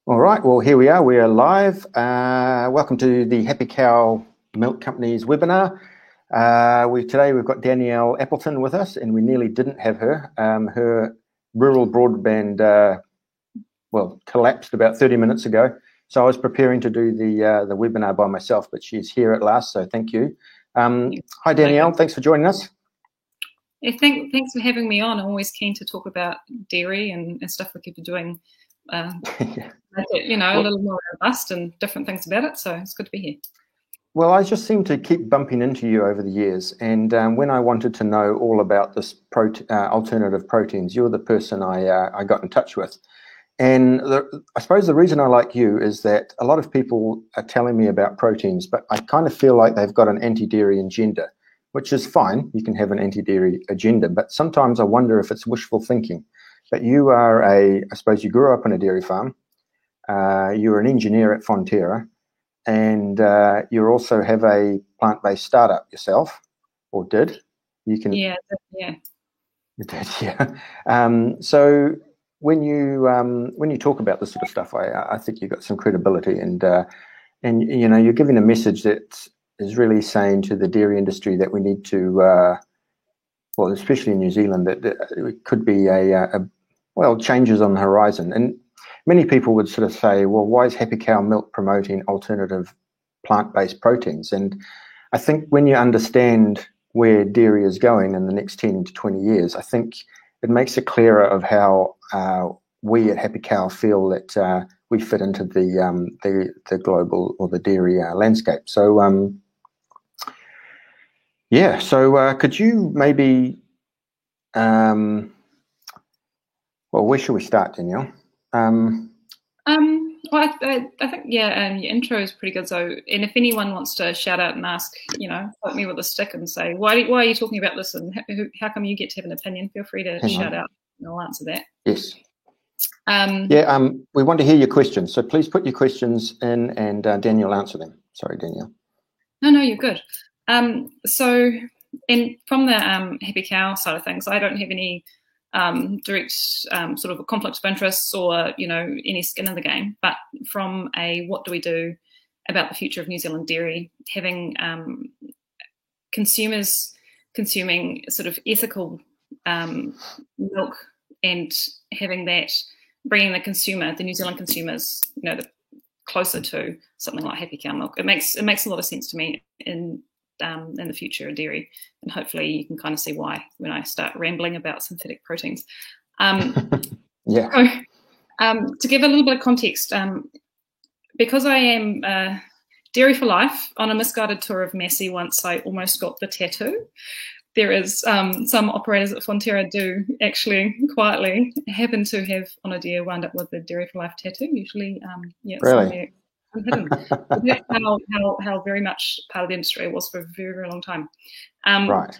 All right, well, here we are. We are live. Welcome to the Happy Cow Milk Company's webinar. Today we've got Danielle Appleton with us, and we nearly didn't have her. Her rural broadband, collapsed about 30 minutes ago. So I was preparing to do the webinar by myself, but she's here at last, so thank you. Hi, Danielle. Thanks for joining us. Yeah, thanks for having me on. I'm always keen to talk about dairy and stuff we could be doing. Make it, a little more robust and different things about it. So it's good to be here. Well, I just seem to keep bumping into you over the years, and when I wanted to know all about this alternative proteins, you're the person I got in touch with. And I suppose the reason I like you is that a lot of people are telling me about proteins, but I kind of feel like they've got an anti-dairy agenda, which is fine. You can have an anti-dairy agenda, but sometimes I wonder if it's wishful thinking. But you are I suppose you grew up on a dairy farm. You're an engineer at Fonterra, and you also have a plant-based startup yourself, or did? You can. Yeah. You did, yeah. So when you talk about this sort of stuff, I think you've got some credibility, and you're giving a message that is really saying to the dairy industry that we need to, especially in New Zealand, that it could be changes on the horizon. And many people would sort of say, well, why is Happy Cow Milk promoting alternative plant-based proteins? And I think when you understand where dairy is going in the next 10 to 20 years, I think it makes it clearer of how we at Happy Cow feel that we fit into the global or the dairy landscape. So, could you maybe, where should we start, Danielle? I think, your intro is pretty good. So, and if anyone wants to shout out and ask, put me with a stick and say, why are you talking about this, and how come you get to have an opinion? Feel free to shout out, and I'll answer that. Yes. We want to hear your questions, so please put your questions in, and Danielle will answer them. Sorry, Danielle. No, you're good. So, and from the Happy Cow side of things, I don't have any direct sort of a conflict of interests or any skin in the game, but from a what do we do about the future of New Zealand dairy, having consumers consuming sort of ethical milk, and having that bringing the New Zealand consumers, closer to something like Happy Cow milk. It makes a lot of sense to me in the future of dairy, and hopefully you can kind of see why when I start rambling about synthetic proteins. Yeah. So, to give a little bit of context, because I am Dairy for Life, on a misguided tour of Massey once I almost got the tattoo. There is some operators at Fonterra do actually quietly happen to have on a deer wound up with the Dairy for Life tattoo. Usually, really. Hidden. That's how very much part of the industry it was for a very, very long time. Right.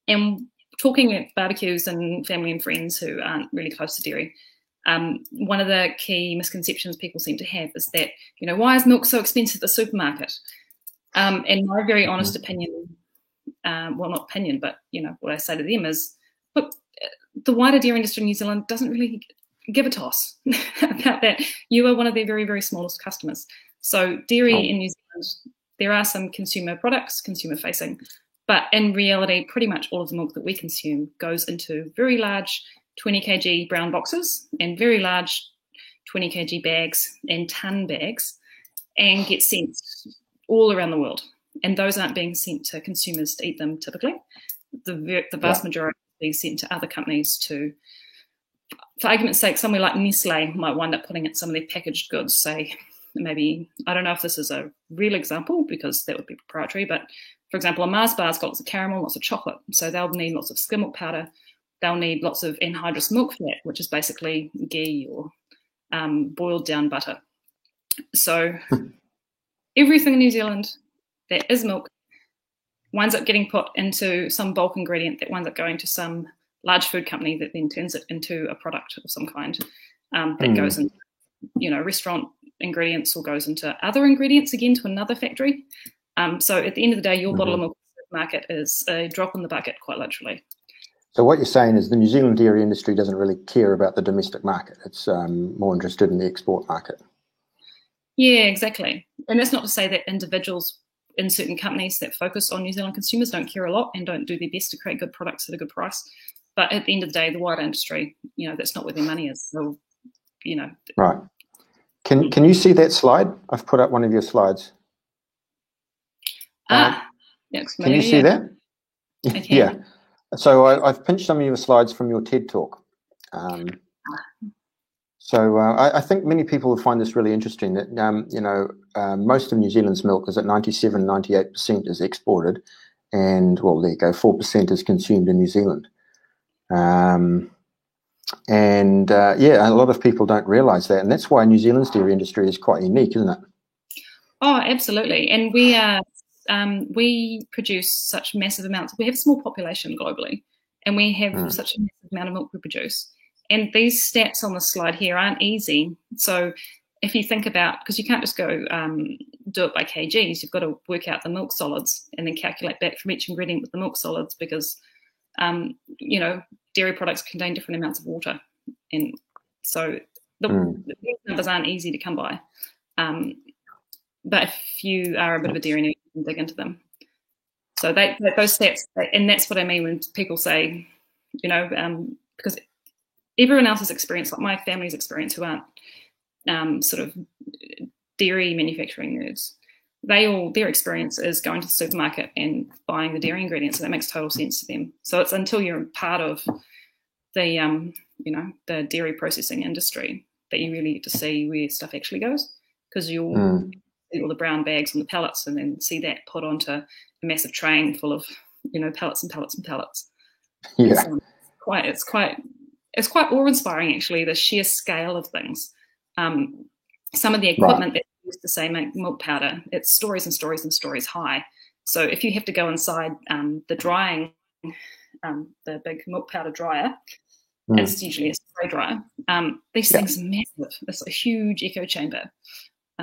And talking at barbecues and family and friends who aren't really close to dairy, one of the key misconceptions people seem to have is that, why is milk so expensive at the supermarket? And my very honest opinion, not opinion, but, what I say to them is, look, the wider dairy industry in New Zealand doesn't really give a toss about that. You are one of their very, very smallest customers. So dairy in New Zealand, there are some consumer products, consumer facing, but in reality, pretty much all of the milk that we consume goes into very large 20 kg brown boxes and very large 20 kg bags and ton bags, and get sent all around the world. And those aren't being sent to consumers to eat them typically. The vast majority are being sent to other companies to, for argument's sake, somewhere like Nestle might wind up putting in some of their packaged goods, say, maybe, I don't know if this is a real example because that would be proprietary, but for example, a Mars bar's got lots of caramel, lots of chocolate, so they'll need lots of skim milk powder, they'll need lots of anhydrous milk fat, which is basically ghee or boiled down butter. So everything in New Zealand that is milk winds up getting put into some bulk ingredient that winds up going to some large food company that then turns it into a product of some kind that goes into, restaurant ingredients, or goes into other ingredients again to another factory. So at the end of the day, your bottle of milk in the market is a drop in the bucket, quite literally. So what you're saying is the New Zealand dairy industry doesn't really care about the domestic market. It's more interested in the export market. Yeah, exactly. And that's not to say that individuals in certain companies that focus on New Zealand consumers don't care a lot and don't do their best to create good products at a good price. But at the end of the day, the wider industry, that's not where their money is. So, Right. Can you see that slide? I've put up one of your slides. Can you see that? I can. Yeah. So I've pinched some of your slides from your TED Talk. So I think many people will find this really interesting, that, most of New Zealand's milk is at 97, 98% is exported, and, well, there you go, 4% is consumed in New Zealand. A lot of people don't realise that, and that's why New Zealand's dairy industry is quite unique, isn't it? Oh, absolutely. And we produce such massive amounts. We have a small population globally, and we have such a massive amount of milk we produce. And these stats on the slide here aren't easy. So if you think about, because you can't just go do it by kgs, you've got to work out the milk solids and then calculate back from each ingredient with the milk solids, because, dairy products contain different amounts of water. And so these numbers aren't easy to come by. But if you are a bit of a dairy nerd, you can dig into them. So those stats, and that's what I mean when people say, because everyone else's experience, like my family's experience, who aren't sort of dairy manufacturing nerds, their experience is going to the supermarket and buying the dairy ingredients, and that makes total sense to them. So it's until you're part of the the dairy processing industry that you really get to see where stuff actually goes, because you'll see all the brown bags on the pallets and then see that put onto a massive train full of pallets and pallets and pallets. Yeah, it's quite awe-inspiring, actually, the sheer scale of things. Some of the equipment that we used to say make milk powder, it's stories and stories and stories high. So if you have to go inside the drying, the big milk powder dryer, it's usually a spray dryer. These things are massive. It's a huge echo chamber.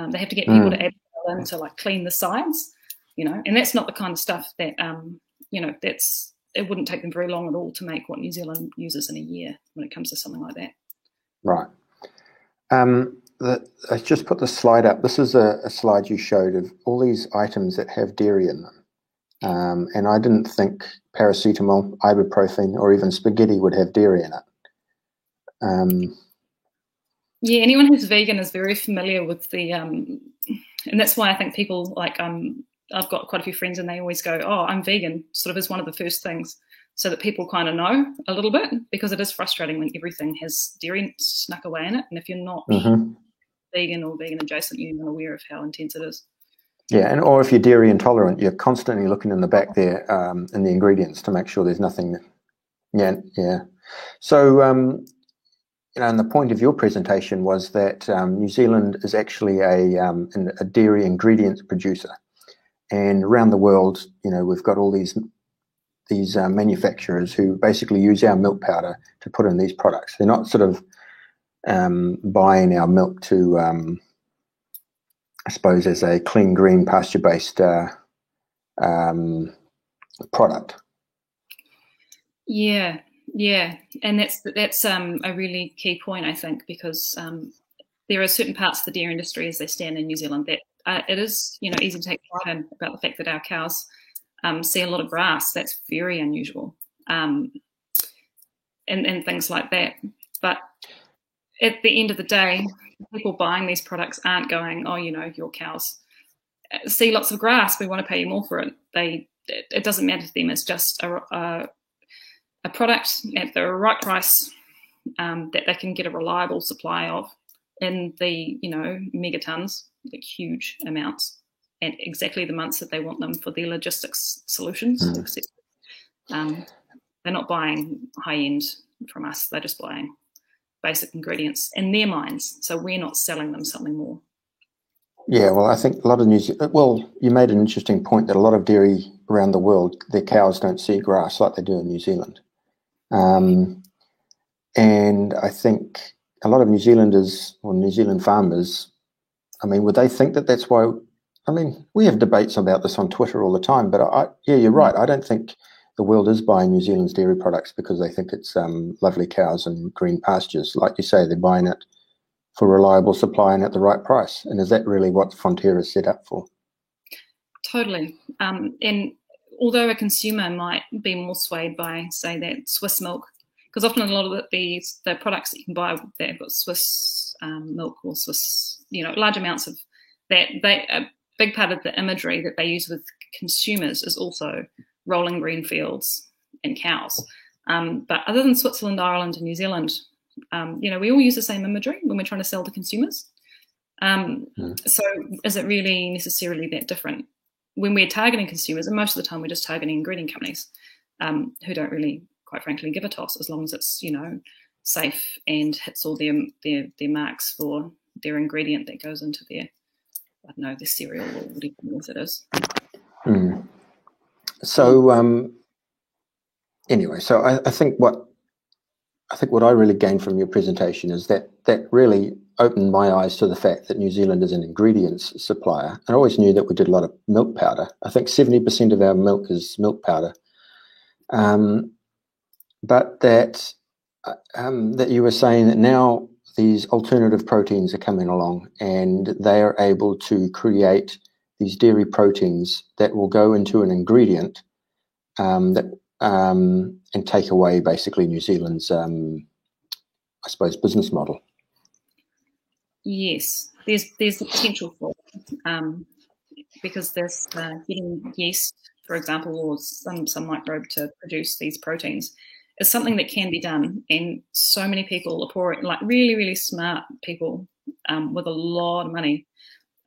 They have to get people to add in to clean the sides, and that's not the kind of stuff that it wouldn't take them very long at all to make what New Zealand uses in a year when it comes to something like that. Right. I just put the slide up. This is a slide you showed of all these items that have dairy in them. And I didn't think paracetamol, ibuprofen, or even spaghetti would have dairy in it. Yeah, anyone who's vegan is very familiar with the, and that's why I think people I've got quite a few friends and they always go, "Oh, I'm vegan," sort of as one of the first things, so that people kind of know a little bit, because it is frustrating when everything has dairy snuck away in it, and if you're not vegan or vegan adjacent, you're not aware of how intense it is. Yeah, or if you're dairy intolerant, you're constantly looking in the back there in the ingredients to make sure there's nothing. Yeah. So, and the point of your presentation was that New Zealand is actually a dairy ingredients producer, and around the world, we've got all these manufacturers who basically use our milk powder to put in these products. They're not sort of buying our milk to, I suppose, as a clean, green, pasture-based product. Yeah, and that's a really key point, I think, because there are certain parts of the dairy industry as they stand in New Zealand that it is, easy to take pride in, about the fact that our cows see a lot of grass. That's very unusual, and things like that. But at the end of the day, people buying these products aren't going, "Oh, your cows see lots of grass, we want to pay you more for it." It doesn't matter to them. It's just a product at the right price that they can get a reliable supply of in the megatons, like huge amounts, and exactly the months that they want them for their logistics solutions. They're not buying high end from us. They're just buying basic ingredients in their minds. So we're not selling them something more. Yeah, well, I think a lot of you made an interesting point that a lot of dairy around the world, their cows don't see grass like they do in New Zealand. And I think a lot of New Zealanders or New Zealand farmers, would they think that that's why? We have debates about this on Twitter all the time, but you're right. I don't think the world is buying New Zealand's dairy products because they think it's lovely cows and green pastures. Like you say, they're buying it for reliable supply and at the right price. And is that really what Fonterra is set up for? Totally. And although a consumer might be more swayed by, say, that Swiss milk, because often a lot of the products that you can buy that have got Swiss milk or Swiss, large amounts of that, a big part of the imagery that they use with consumers is also rolling green fields and cows. But other than Switzerland, Ireland, and New Zealand, we all use the same imagery when we're trying to sell to consumers. So is it really necessarily that different? When we're targeting consumers, and most of the time we're just targeting ingredient companies who don't really, quite frankly, give a toss as long as it's, safe and hits all their marks for their ingredient that goes into their, I don't know, their cereal or whatever it is. So anyway, so I think what I really gained from your presentation is that really opened my eyes to the fact that New Zealand is an ingredients supplier. I always knew that we did a lot of milk powder. I think 70% of our milk is milk powder. But that you were saying that now these alternative proteins are coming along and they are able to create these dairy proteins that will go into an ingredient and take away basically New Zealand's, I suppose, business model. Yes, there's the potential for it, because there's getting yeast, for example, or some microbe to produce these proteins is something that can be done, and so many people are pouring, like really, really smart people with a lot of money,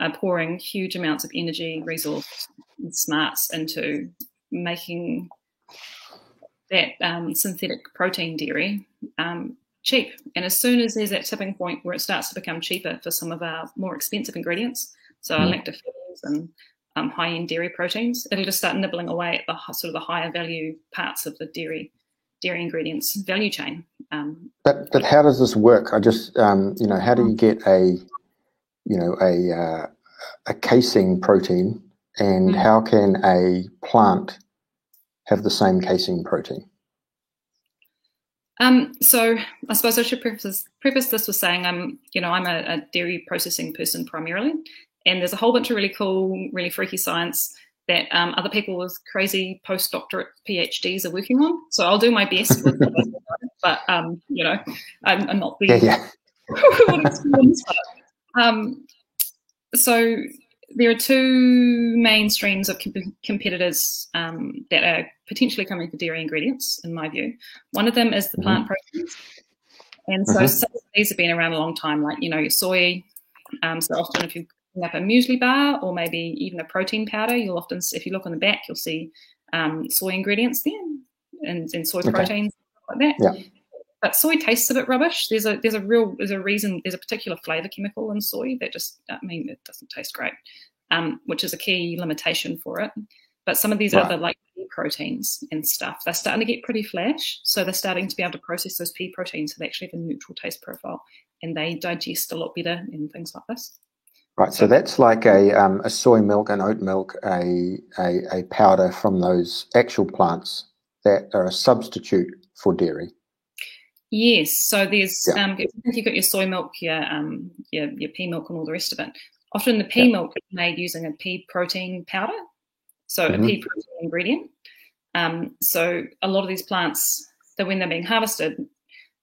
are pouring huge amounts of energy, resource, and smarts into making that synthetic protein dairy cheap. And as soon as there's that tipping point where it starts to become cheaper for some of our more expensive ingredients, so our lactobacillus and high-end dairy proteins, it'll just start nibbling away at the sort of the higher value parts of the dairy ingredients value chain. But how does this work? I just how do you get a casein protein, and how can a plant have the same casein protein? So I suppose I should preface this with saying I'm a dairy processing person primarily, and there's a whole bunch of really cool, really freaky science that other people with crazy postdoctorate PhDs are working on. So I'll do my best with what I know, but I'm not the So there are two main streams of competitors that are potentially coming for dairy ingredients, in my view. One of them is the plant proteins. And so some of these have been around a long time, like, your soy. So often if you pick up a muesli bar or maybe even a protein powder, you'll often, if you look on the back, you'll see soy ingredients there and soy proteins, like that. Yeah. But soy tastes a bit rubbish. There's a particular flavour chemical in soy that it doesn't taste great, which is a key limitation for it. But some of these other like pea proteins and stuff, they're starting to get pretty flash. So they're starting to be able to process those pea proteins so they actually have a neutral taste profile and they digest a lot better and things like this. Right. So that's like a soy milk and oat milk, a powder from those actual plants that are a substitute for dairy. Yes, so there's you've got your soy milk, your pea milk, and all the rest of it. Often the pea milk is made using a pea protein powder, so a pea protein ingredient. So a lot of these plants, that when they're being harvested,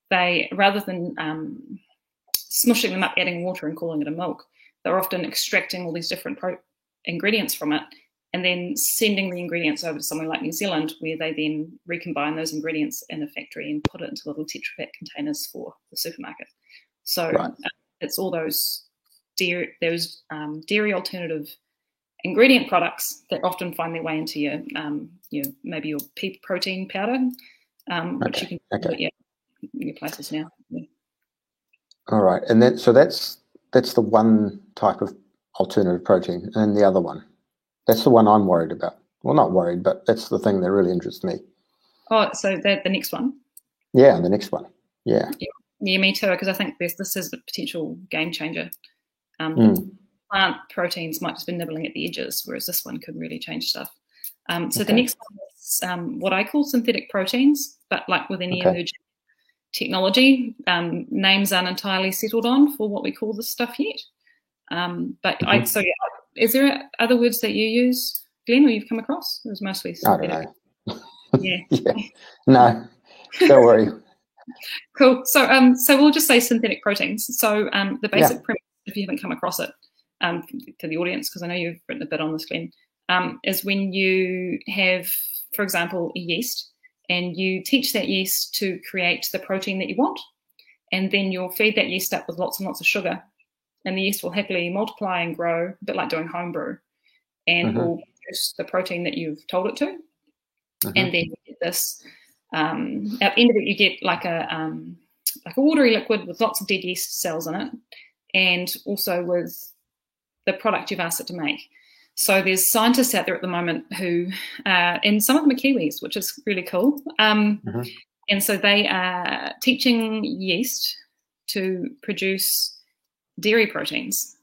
they, rather than smushing them up, adding water and calling it a milk, they're often extracting all these different ingredients from it and then sending the ingredients over to somewhere like New Zealand, where they then recombine those ingredients in a factory and put it into little Tetra Pak containers for the supermarket. So it's all those dairy alternative ingredient products that often find their way into your maybe your pea protein powder, which you can put your places now. Yeah. All right, and that's the one type of alternative protein, and the other one. That's the one I'm worried about. Well, not worried, but that's the thing that really interests me. Oh, so the next one? Yeah, the next one. Yeah. Yeah, me too, because I think this is the potential game changer. Plant proteins might just be nibbling at the edges, whereas this one could really change stuff. The next one is what I call synthetic proteins, but like with any emerging technology. Names aren't entirely settled on for what we call this stuff yet. But so yeah, is there other words that you use, Glenn, or you've come across? It was mostly synthetic. I don't know. Yeah. Yeah. No, don't worry. Cool. So we'll just say synthetic proteins. So the basic premise, if you haven't come across it, to the audience, because I know you've written a bit on this, Glenn, is when you have, for example, a yeast, and you teach that yeast to create the protein that you want, and then you'll feed that yeast up with lots and lots of sugar, and the yeast will happily multiply and grow, a bit like doing homebrew, and will produce the protein that you've told it to. And then you get this, at the end of it, you get like a watery liquid with lots of dead yeast cells in it, and also with the product you've asked it to make. So there's scientists out there at the moment who, and some of them are Kiwis, which is really cool. And so they are teaching yeast to produce dairy proteins,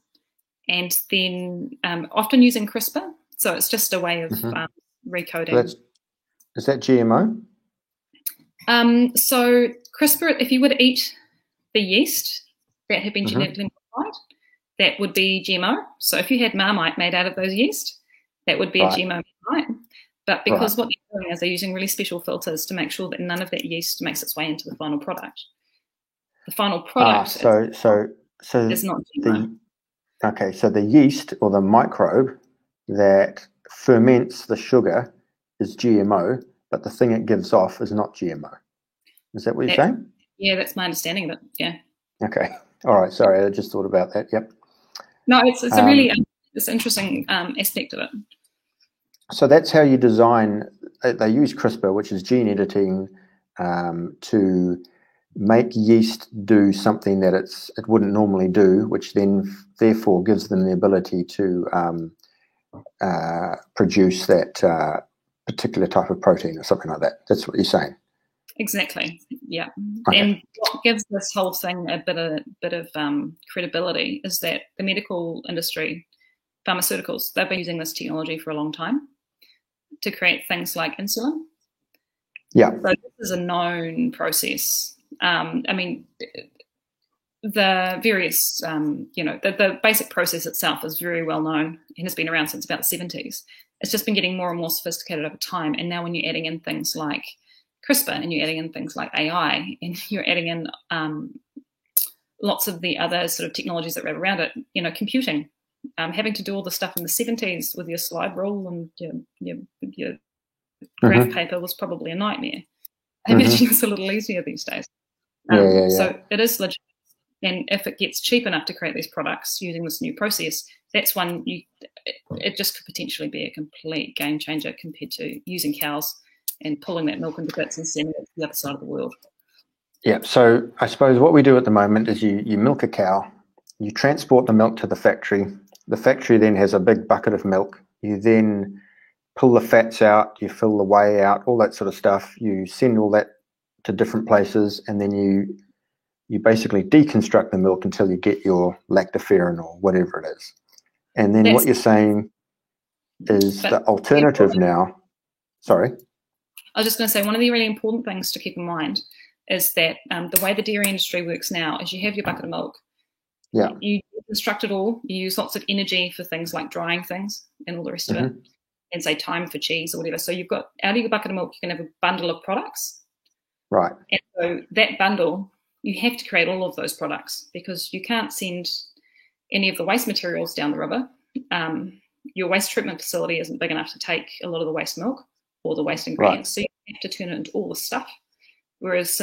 and then often using CRISPR. So it's just a way of recoding. So is that GMO? So CRISPR, if you were to eat the yeast that had been genetically modified, that would be GMO. So if you had Marmite made out of those yeast, that would be a GMO Marmite. But because what they're doing is they're using really special filters to make sure that none of that yeast makes its way into the final product. The final product is not GMO. So the yeast or the microbe that ferments the sugar is GMO, but the thing it gives off is not GMO. Is that what you're saying? Yeah, that's my understanding of it. Yeah. Okay. All right. Sorry, I just thought about that. Yep. No, it's a really it's interesting aspect of it. So that's how you design. They use CRISPR, which is gene editing, to make yeast do something that it wouldn't normally do, which then therefore gives them the ability to produce that particular type of protein or something like that. That's what you're saying. Exactly. Yeah. Okay. And what gives this whole thing a bit of credibility is that the medical industry, pharmaceuticals, they've been using this technology for a long time to create things like insulin. Yeah. So this is a known process. I mean, the various, the basic process itself is very well known and has been around since about the 70s. It's just been getting more and more sophisticated over time. And now when you're adding in things like CRISPR and you're adding in things like AI and you're adding in lots of the other sort of technologies that wrap around it, computing, having to do all the stuff in the 70s with your slide rule and your graph paper was probably a nightmare. I imagine it's a little easier these days. So it is legit. And if it gets cheap enough to create these products using this new process, that's one it just could potentially be a complete game changer compared to using cows and pulling that milk into bits and sending it to the other side of the world. Yeah, so I suppose what we do at the moment is you milk a cow, you transport the milk to the factory. The factory then has a big bucket of milk. You then pull the fats out, you fill the whey out, all that sort of stuff. You send all that to different places, and then you basically deconstruct the milk until you get your lactoferrin or whatever it is. And then what you're saying is the alternative now. Sorry. I was just going to say, one of the really important things to keep in mind is that the way the dairy industry works now is you have your bucket of milk. Yeah. You construct it all. You use lots of energy for things like drying things and all the rest of it, and say time for cheese or whatever. So you've got, out of your bucket of milk, you can have a bundle of products. Right. And so that bundle, you have to create all of those products because you can't send any of the waste materials down the river. Your waste treatment facility isn't big enough to take a lot of the waste milk or the waste ingredients. So you have to turn it into all the stuff. Whereas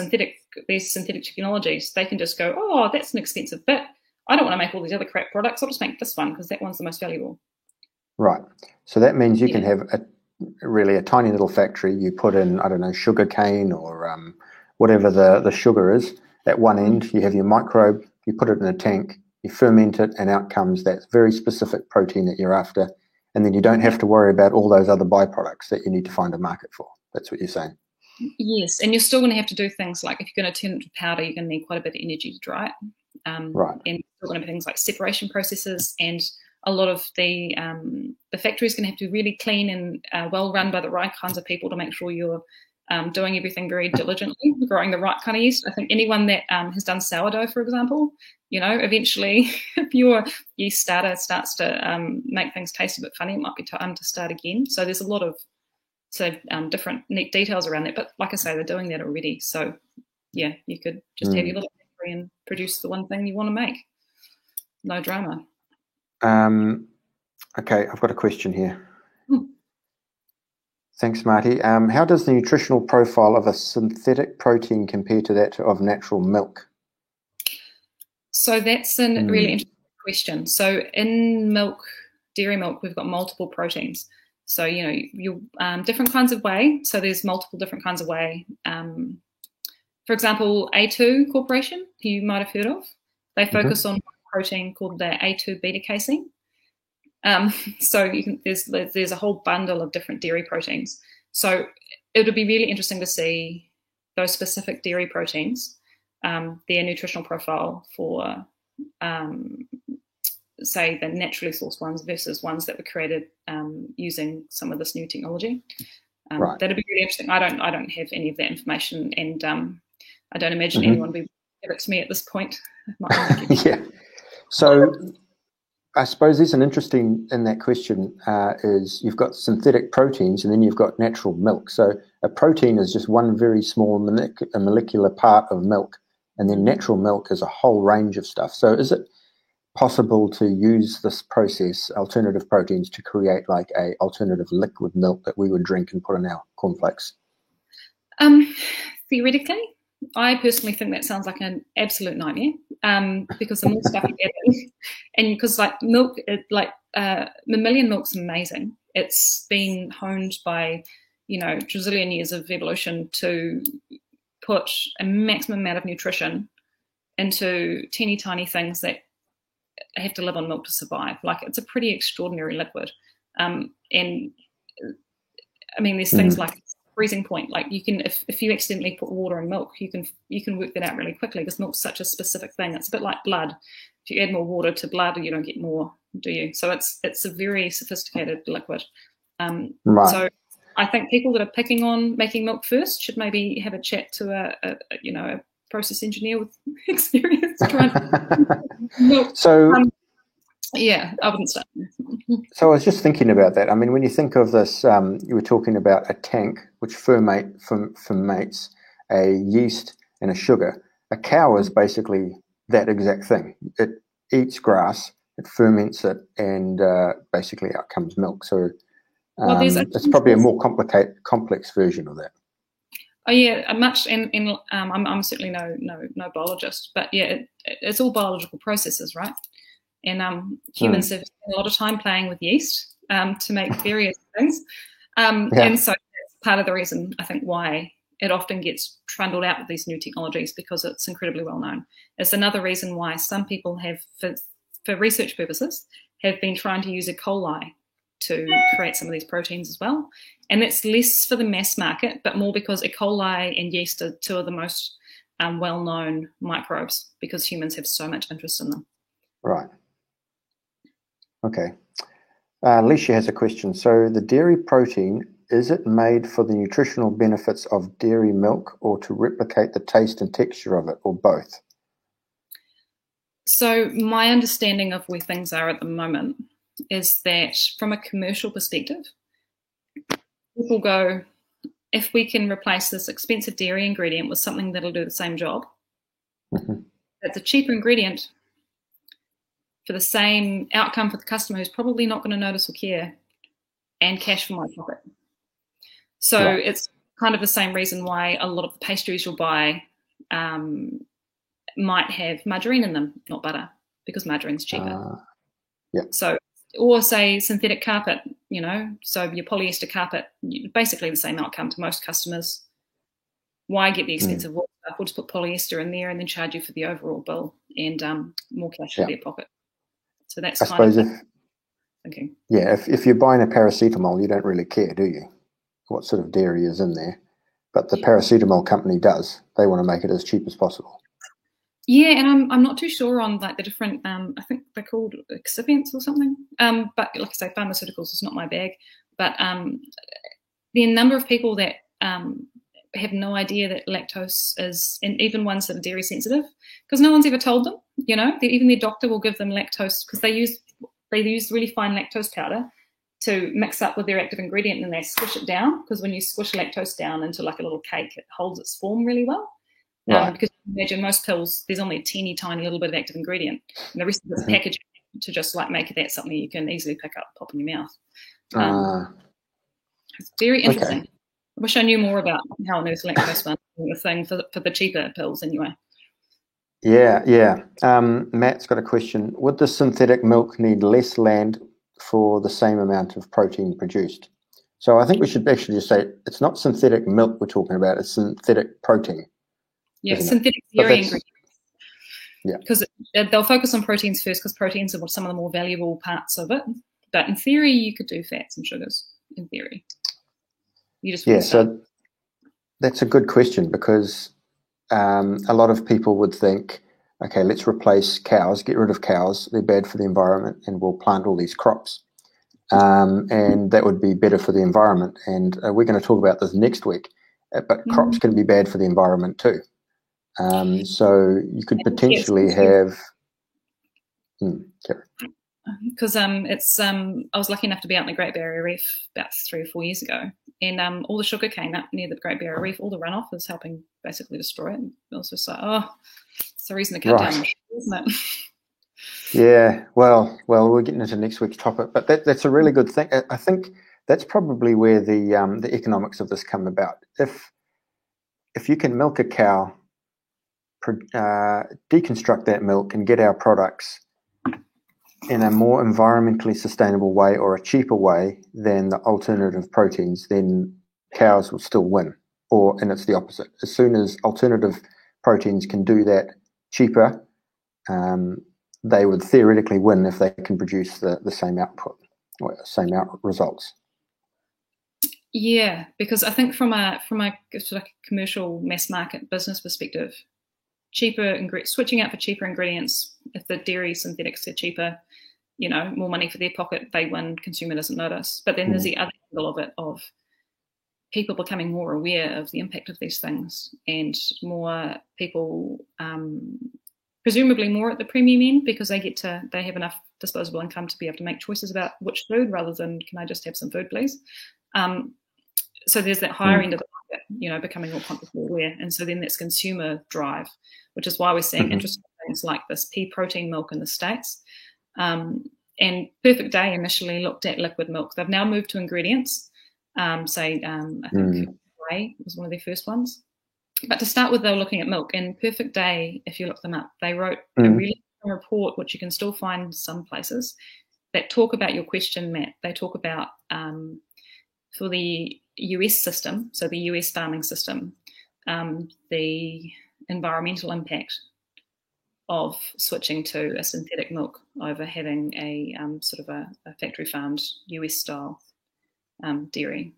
these synthetic technologies, they can just go, oh, that's an expensive bit. I don't want to make all these other crap products. I'll just make this one because that one's the most valuable. Right. So that means you can have a tiny little factory. You put in, I don't know, sugar cane or whatever the sugar is. At one end, you have your microbe. You put it in a tank. You ferment it, and out comes that very specific protein that you're after. And then you don't have to worry about all those other byproducts that you need to find a market for. That's what you're saying. Yes, and you're still going to have to do things like if you're going to turn it to powder, you're going to need quite a bit of energy to dry it. Right. And you're going to have things like separation processes, and a lot of the factory is going to have to be really clean and well run by the right kinds of people to make sure you're doing everything very diligently, growing the right kind of yeast. I think anyone that has done sourdough, for example, eventually if your yeast starter starts to make things taste a bit funny, it might be time to start again. So there's a lot of different neat details around that. But like I say, they're doing that already. So yeah, you could just have your little factory and produce the one thing you want to make. No drama. Okay, I've got a question here. Thanks, Marty. How does the nutritional profile of a synthetic protein compare to that of natural milk? So that's a really interesting question. So in milk, dairy milk, we've got multiple proteins. So, different kinds of whey. So there's multiple different kinds of whey. For example, A2 Corporation, who you might have heard of, they focus on a protein called the A2 beta casein. So there's a whole bundle of different dairy proteins. So it would be really interesting to see those specific dairy proteins, their nutritional profile for, say, the naturally sourced ones versus ones that were created using some of this new technology. Right. That'd be really interesting. I don't have any of that information, and I don't imagine anyone would give it to me at this point. Yeah. So I suppose there's an interesting in that question is you've got synthetic proteins and then you've got natural milk. So a protein is just one very small molecular part of milk, and then natural milk is a whole range of stuff. So is it possible to use this process, alternative proteins, to create like a alternative liquid milk that we would drink and put in our cornflakes? Theoretically, I personally think that sounds like an absolute nightmare, because the more stuff you add in, and because milk, mammalian milk's amazing. It's been honed by, trillion years of evolution to put a maximum amount of nutrition into teeny tiny things that have to live on milk to survive. It's a pretty extraordinary liquid. And I mean, there's things like freezing point. You can, if you accidentally put water in milk, you can work that out really quickly, because milk's such a specific thing. It's a bit like blood. If you add more water to blood, you don't get more, do you? So it's a very sophisticated liquid. Right. So I think people that are picking on making milk first should maybe have a chat to a process engineer with experience trying milk. So yeah, I wouldn't start. So I was just thinking about that. I mean, when you think of this, you were talking about a tank which fermentates a yeast and a sugar. A cow is basically that exact thing. It eats grass, it ferments it, and basically out comes milk. So it's probably a more complex version of that. Oh yeah, much. And I'm certainly no biologist, but yeah, it's all biological processes, right? And humans have spent a lot of time playing with yeast to make various things. And so that's part of the reason, I think, why it often gets trundled out with these new technologies, because it's incredibly well known. It's another reason why some people have, for research purposes, have been trying to use E. coli to create some of these proteins as well. And that's less for the mass market, but more because E. coli and yeast are two of the most well-known microbes, because humans have so much interest in them. Right. Okay. Alicia has a question. So the dairy protein, is it made for the nutritional benefits of dairy milk or to replicate the taste and texture of it, or both? So my understanding of where things are at the moment is that from a commercial perspective, people go, if we can replace this expensive dairy ingredient with something that'll do the same job, that's a cheaper ingredient for the same outcome for the customer, who's probably not going to notice or care, and cash for my pocket. So it's kind of the same reason why a lot of the pastries you'll buy might have margarine in them, not butter, because margarine's cheaper. So, or say synthetic carpet, so your polyester carpet, basically the same outcome to most customers. Why get the expensive wool stuff? We'll just put polyester in there and then charge you for the overall bill and more cash for their pocket. So that's thinking. Yeah, if you're buying a paracetamol, you don't really care, do you, what sort of dairy is in there? But the paracetamol company does. They want to make it as cheap as possible. Yeah, and I'm not too sure on the different. I think they're called excipients or something. But like I say, pharmaceuticals is not my bag. But the number of people that have no idea that lactose is, and even ones that are dairy sensitive, because no one's ever told them. Even their doctor will give them lactose because they use really fine lactose powder to mix up with their active ingredient, and they squish it down, because when you squish lactose down into like a little cake, it holds its form really well. Right. Because imagine most pills, there's only a teeny tiny little bit of active ingredient, and the rest of it's packaged to just like make that something you can easily pick up, pop in your mouth. It's very interesting. Okay. I wish I knew more about how on earth lactose was a thing for the cheaper pills anyway. Yeah. Matt's got a question. Would the synthetic milk need less land for the same amount of protein produced? So I think we should actually just say it's not synthetic milk we're talking about, it's synthetic protein. Yeah, synthetic dairy ingredients. Yeah. Because they'll focus on proteins first, because proteins are some of the more valuable parts of it. But in theory, you could do fats and sugars, in theory. So that's a good question, because a lot of people would think, okay, let's replace cows, get rid of cows, they're bad for the environment, and we'll plant all these crops. And that would be better for the environment. And we're going to talk about this next week, but crops can be bad for the environment too. So you could potentially have... Because I was lucky enough to be out in the Great Barrier Reef about 3 or 4 years ago, and all the sugar cane up near the Great Barrier Reef, all the runoff is helping basically destroy it. And it was just like, it's a reason to cut down, isn't it? Yeah, well, we're getting into next week's topic, but that's a really good thing. I think that's probably where the economics of this come about. If you can milk a cow, deconstruct that milk, and get our products in a more environmentally sustainable way or a cheaper way than the alternative proteins, then cows will still win. And it's the opposite. As soon as alternative proteins can do that cheaper, they would theoretically win if they can produce the same output or same results. Yeah, because I think from a sort of commercial mass market business perspective, switching out for cheaper ingredients, if the dairy synthetics are cheaper, more money for their pocket, they win, consumer doesn't notice. But then there's the other angle of it, of people becoming more aware of the impact of these things, and more people, presumably more at the premium end, because they have enough disposable income to be able to make choices about which food, rather than, can I just have some food, please? So there's that higher end of the market, becoming more consciously aware. And so then that's consumer drive, which is why we're seeing interesting things like this pea protein milk in the States. And Perfect Day initially looked at liquid milk. They've now moved to ingredients. I think whey was one of their first ones. But to start with, they were looking at milk. And Perfect Day, if you look them up, they wrote a really good report, which you can still find some places, that talk about your question, Matt. They talk about, for the US system, so the US farming system, the environmental impact of switching to a synthetic milk over having a sort of a factory farmed US style dairy.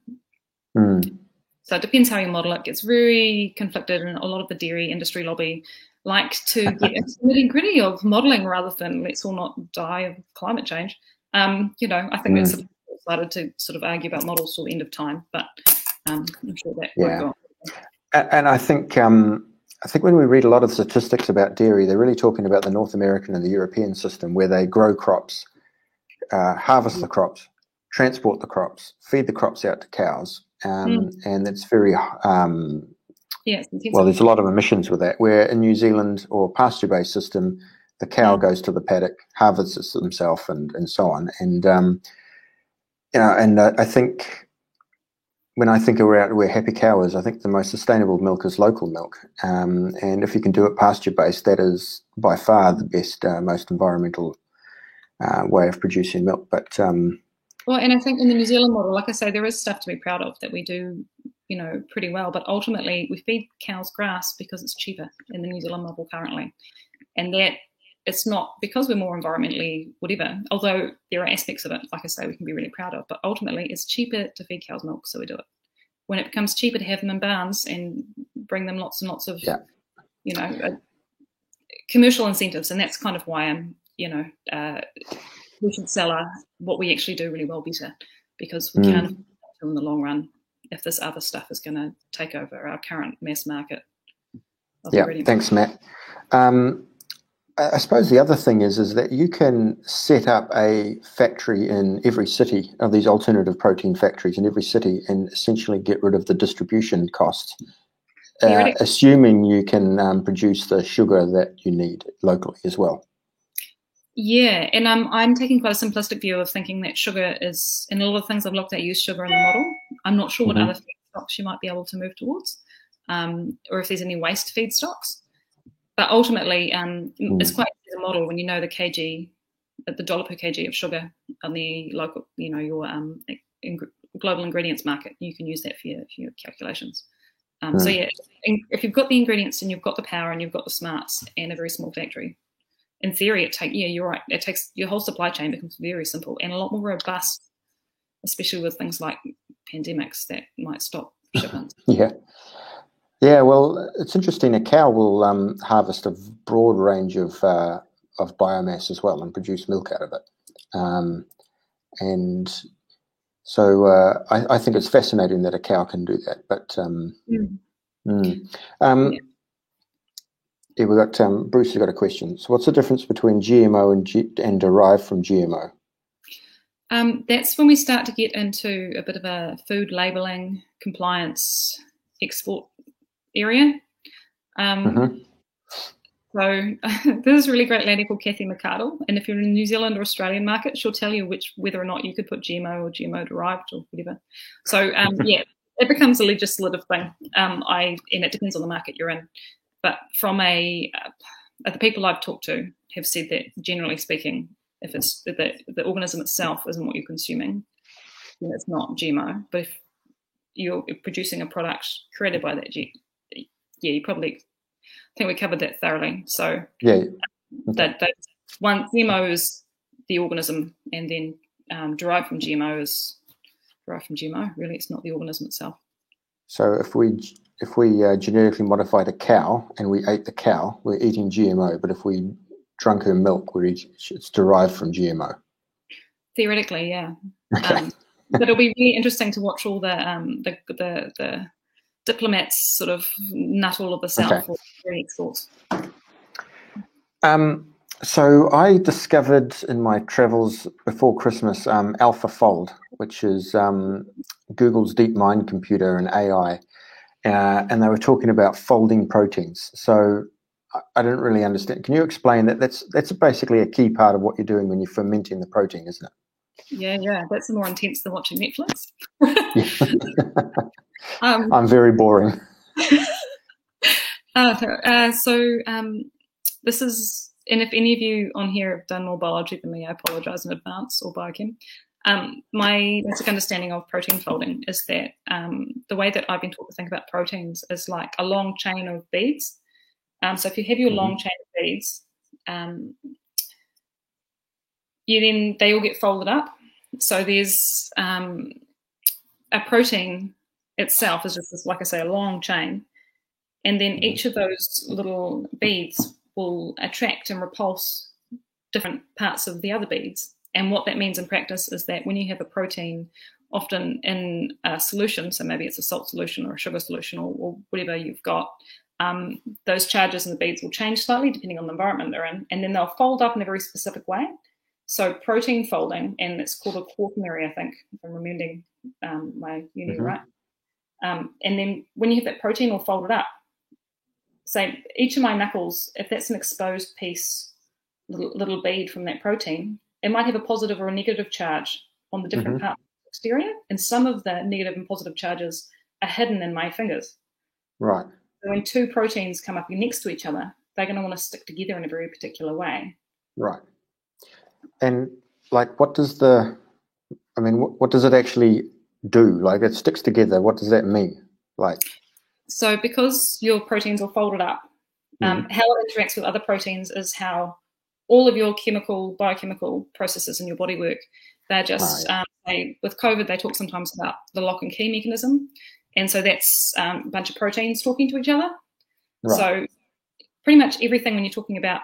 So it depends how you model it. It gets very conflicted, and a lot of the dairy industry lobby like to get into the nitty-gritty of modelling rather than let's all not die of climate change. I think that's started to sort of argue about models till the end of time, but I'm sure that won't go on. And I think when we read a lot of statistics about dairy, they're really talking about the North American and the European system, where they grow crops, harvest the crops, transport the crops, feed the crops out to cows. And it's very, there's a lot of emissions with that, where in New Zealand or pasture-based system, the cow goes to the paddock, harvests it himself, and so on. And, I think when I think around where Happy Cow is, I think the most sustainable milk is local milk. And if you can do it pasture-based, that is by far the best, most environmental way of producing milk. But well, and I think in the New Zealand model, like I say, there is stuff to be proud of that we do, pretty well. But ultimately, we feed cows grass because it's cheaper in the New Zealand model currently. And that it's not because we're more environmentally whatever, although there are aspects of it, like I say, we can be really proud of. But ultimately, it's cheaper to feed cows milk, so we do it. When it becomes cheaper to have them in barns and bring them lots and lots of, commercial incentives, and that's kind of why I'm, we should sell what we actually do really well better, because we can in the long run if this other stuff is going to take over our current mass market. Yeah, thanks, Matt. I suppose the other thing is that you can set up a factory in every city of these alternative protein factories in every city and essentially get rid of the distribution costs, assuming you can produce the sugar that you need locally as well. Yeah, and I'm taking quite a simplistic view of thinking that sugar is, in a lot of things I've looked at, use sugar in the model. I'm not sure what other feedstocks you might be able to move towards, or if there's any waste feedstocks. But ultimately, it's quite a model when you know the kg, the dollar per kg of sugar on the local, your global ingredients market. You can use that for your calculations. So yeah, if you've got the ingredients and you've got the power and you've got the smarts and a very small factory, in theory, you're right. It takes your whole supply chain becomes very simple and a lot more robust, especially with things like pandemics that might stop shipments. Yeah. Well, it's interesting. A cow will harvest a broad range of biomass as well and produce milk out of it. And so I think it's fascinating that a cow can do that. But yeah, we got Bruce has got a question. So what's the difference between GMO and derived from GMO? That's when we start to get into a bit of a food labelling, compliance, export area. So this is a really great lady called Kathy McArdle, and if you're in the New Zealand or Australian market, she'll tell you whether or not you could put GMO or GMO derived or whatever. So yeah, it becomes a legislative thing, and it depends on the market you're in. But from the people I've talked to have said that generally speaking, if it's the organism itself isn't what you're consuming, then it's not GMO. But if you're producing a product created by that, you probably, I think we covered that thoroughly. So yeah, that one GMO is the organism, and then derived from GMO is derived from GMO. Really, it's not the organism itself. So if we genetically modified a cow and we ate the cow, we're eating GMO. But if we drunk her milk, it's derived from GMO. Theoretically, yeah. Okay. But it'll be really interesting to watch all the diplomats sort of nut all of this out for their exports. So I discovered in my travels before Christmas AlphaFold, which is Google's DeepMind computer and AI, and they were talking about folding proteins. So I didn't really understand. Can you explain that? That's basically a key part of what you're doing when you're fermenting the protein, isn't it? Yeah, that's more intense than watching Netflix. I'm very boring. This is, and if any of you on here have done more biology than me, I apologise in advance, or biochem. My basic understanding of protein folding is that the way that I've been taught to think about proteins is like a long chain of beads. So if you have your long chain of beads, they all get folded up. So there's a protein itself is just this, like I say, a long chain, and then each of those little beads will attract and repulse different parts of the other beads. And what that means in practice is that when you have a protein, often in a solution, so maybe it's a salt solution or a sugar solution or whatever you've got, those charges in the beads will change slightly depending on the environment they're in, and then they'll fold up in a very specific way. So protein folding, and it's called a quaternary, I think, if I'm remembering my uni right. And then when you have that protein all folded up, say each of my knuckles, if that's an exposed piece, little bead from that protein, it might have a positive or a negative charge on the different parts of the exterior, and some of the negative and positive charges are hidden in my fingers. Right. So when two proteins come up next to each other, they're going to want to stick together in a very particular way. Right. And like, what does it actually do? Like, it sticks together. What does that mean? Like, so because your proteins are folded up, how it interacts with other proteins is how all of your biochemical processes in your body work. They're just, with COVID, they talk sometimes about the lock and key mechanism. And so that's a bunch of proteins talking to each other. Right. So pretty much everything when you're talking about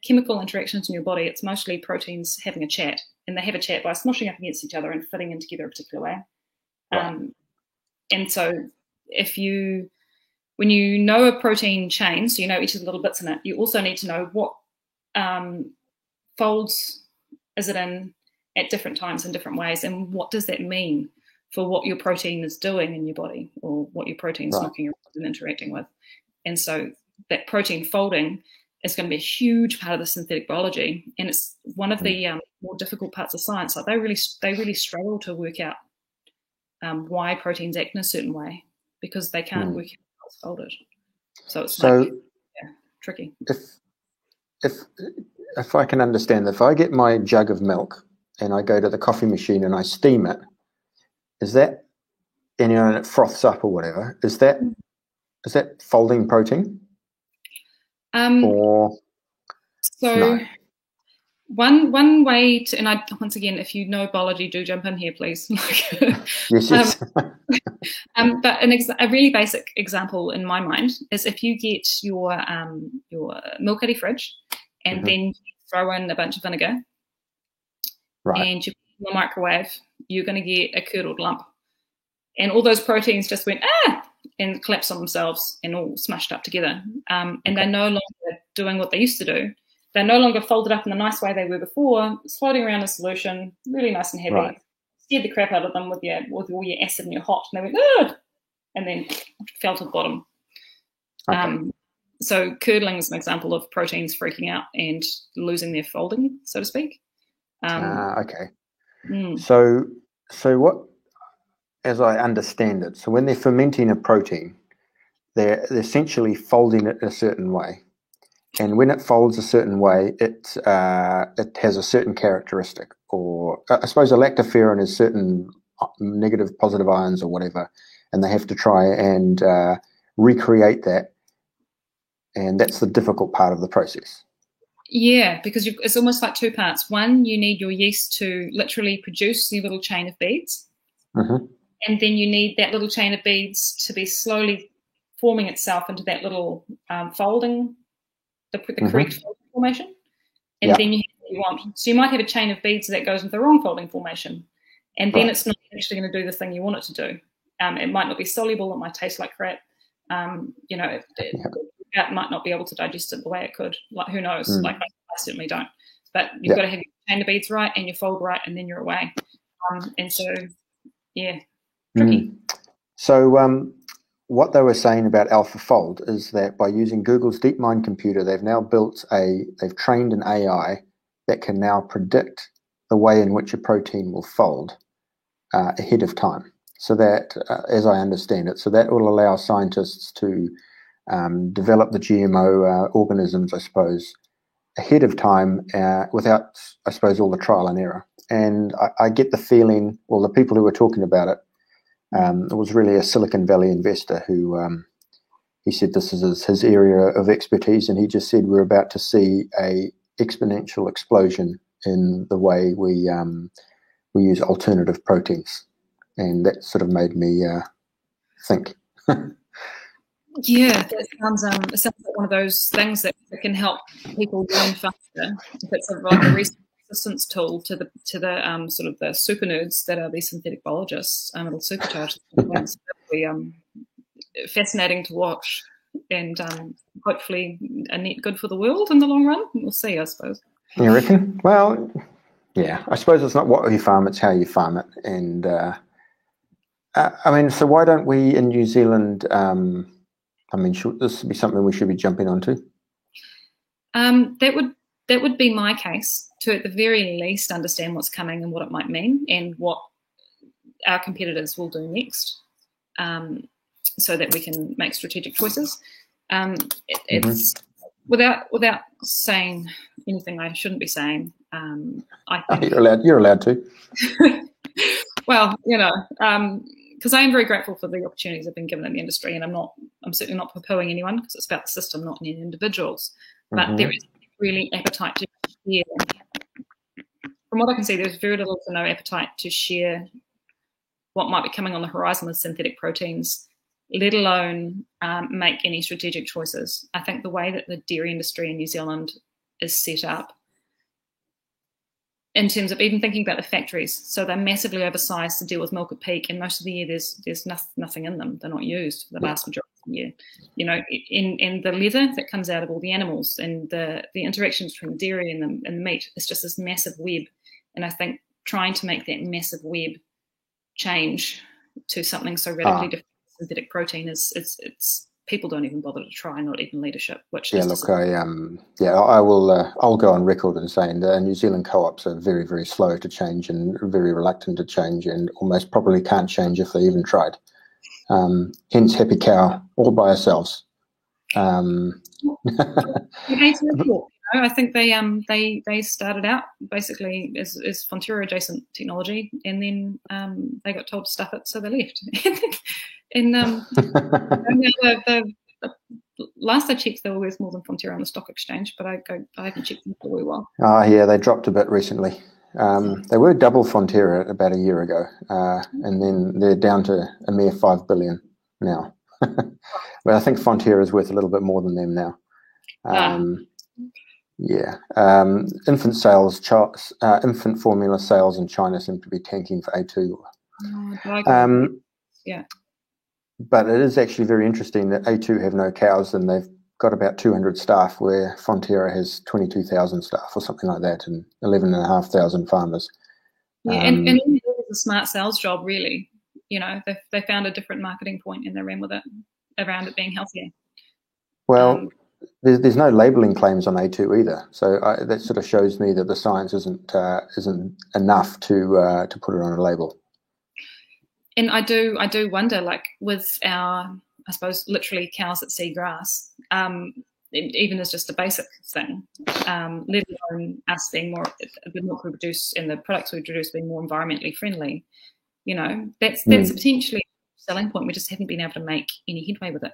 chemical interactions in your body, it's mostly proteins having a chat. And they have a chat by smushing up against each other and fitting in together a particular way. Right. And so when you know a protein chain, so you know each of the little bits in it, you also need to know what folds is it in at different times in different ways, and what does that mean for what your protein is doing in your body, or what your protein's knocking around and interacting with. And so that protein folding is going to be a huge part of the synthetic biology, and it's one of the more difficult parts of science. Like they really struggle to work out why proteins act in a certain way, because they can't work out how it's folded. So it's tricky. If I can understand, if I get my jug of milk and I go to the coffee machine and I steam it, is that, and it froths up or whatever, is that folding protein? Or so no? One way to, and once again, if you know biology, do jump in here, please. Yes. But a really basic example in my mind is if you get your milk out of your fridge and then you throw in a bunch of vinegar and you put it in the microwave, you're going to get a curdled lump, and all those proteins just went and collapsed on themselves and all smushed up together. And they're no longer doing what they used to do. They're no longer folded up in the nice way they were before. It's floating around in solution, really nice and heavy. Scared the crap out of them with all your acid and your hot, and they went, ugh, and then fell to the bottom. So curdling is an example of proteins freaking out and losing their folding, so to speak. So what, as I understand it, so when they're fermenting a protein, they're essentially folding it a certain way. And when it folds a certain way, it has a certain characteristic, or I suppose a lactoferrin is certain negative, positive ions or whatever, and they have to try and recreate that, and that's the difficult part of the process. Yeah, because it's almost like two parts. One, you need your yeast to literally produce your little chain of beads, and then you need that little chain of beads to be slowly forming itself into that little folding. The correct folding formation, and then you have what you want. So you might have a chain of beads that goes into the wrong folding formation, and then it's not actually going to do the thing you want it to do. It might not be soluble. It might taste like crap. It might not be able to digest it the way it could. Like, who knows? Like I certainly don't. But you've got to have your chain of beads right and your fold right, and then you're away. Tricky. So what they were saying about AlphaFold is that by using Google's DeepMind computer, they've trained an AI that can now predict the way in which a protein will fold ahead of time. So that, as I understand it, so that will allow scientists to develop the GMO organisms, I suppose, ahead of time without, I suppose, all the trial and error. And I get the feeling, well, the people who were talking about it, it was really a Silicon Valley investor who he said this is his area of expertise, and he just said we're about to see a exponential explosion in the way we use alternative proteins, and that sort of made me think. Yeah, that sounds it sounds like one of those things that can help people learn faster. If it's like a research assistance tool to the sort of the super nerds that are these synthetic biologists, it'll supercharge them. It'll be fascinating to watch, and hopefully a net good for the world in the long run. We'll see, I suppose. You reckon? Well, yeah, I suppose it's not what you farm, it's how you farm it. And I mean, so why don't we in New Zealand, should this be something we should be jumping onto? That would be my case, to at the very least understand what's coming and what it might mean, and what our competitors will do next, so that we can make strategic choices. It's without saying anything I shouldn't be saying. I think you're allowed to. Well, because I am very grateful for the opportunities I've been given in the industry, and I'm certainly not poo-pooing anyone, because it's about the system, not any individuals. But there is really appetite to share. From what I can see, there's very little to no appetite to share what might be coming on the horizon with synthetic proteins, let alone make any strategic choices. I think the way that the dairy industry in New Zealand is set up in terms of even thinking about the factories. So they're massively oversized to deal with milk at peak, and most of the year there's nothing in them. They're not used for the vast majority of the year. You know, in the leather that comes out of all the animals and the interactions between dairy and the meat, it's just this massive web. And I think trying to make that massive web change to something so radically different synthetic protein it's people don't even bother to try, not even leadership. Which look, I will. I'll go on record in saying that New Zealand co-ops are very, very slow to change and very reluctant to change, and almost probably can't change if they even tried. Hence, Happy Cow all by ourselves. I think they started out basically as Fonterra adjacent technology, and then they got told to stuff it, so they left. And last I checked, they were worth more than Fonterra on the stock exchange, but I haven't checked them for a while. Oh yeah, they dropped a bit recently. They were double Fonterra about a year ago, and then they're down to a mere 5 billion now. But I think Fonterra is worth a little bit more than them now. Infant formula sales in China seem to be tanking for A2. But it is actually very interesting that A2 have no cows, and they've got about 200 staff, where Fonterra has 22,000 staff or something like that, and 11,500 farmers. Yeah, and it was a smart sales job, really. You know, they found a different marketing point and they ran with it around it being healthier. Well, there's no labelling claims on A2 either, so that sort of shows me that the science isn't enough to put it on a label. And I do wonder, like with our, I suppose, literally cows that see grass, even as just a basic thing, let alone us being more, the milk we produce and the products we produce being more environmentally friendly. You know, that's potentially a selling point. We just haven't been able to make any headway with it.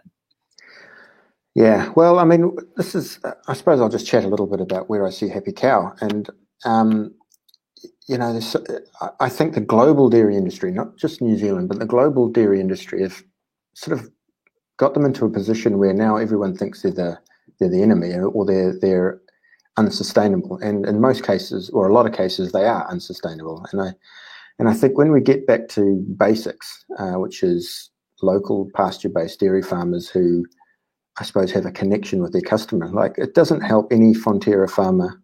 Yeah, well, I mean, this is, I suppose I'll just chat a little bit about where I see Happy Cow. And, you know, I think the global dairy industry, not just New Zealand, but the global dairy industry have sort of got them into a position where now everyone thinks they're the enemy, or they're unsustainable. And in most cases, or a lot of cases, they are unsustainable. And I think when we get back to basics, which is local pasture-based dairy farmers who, I suppose, have a connection with their customer. Like, it doesn't help any Fonterra farmer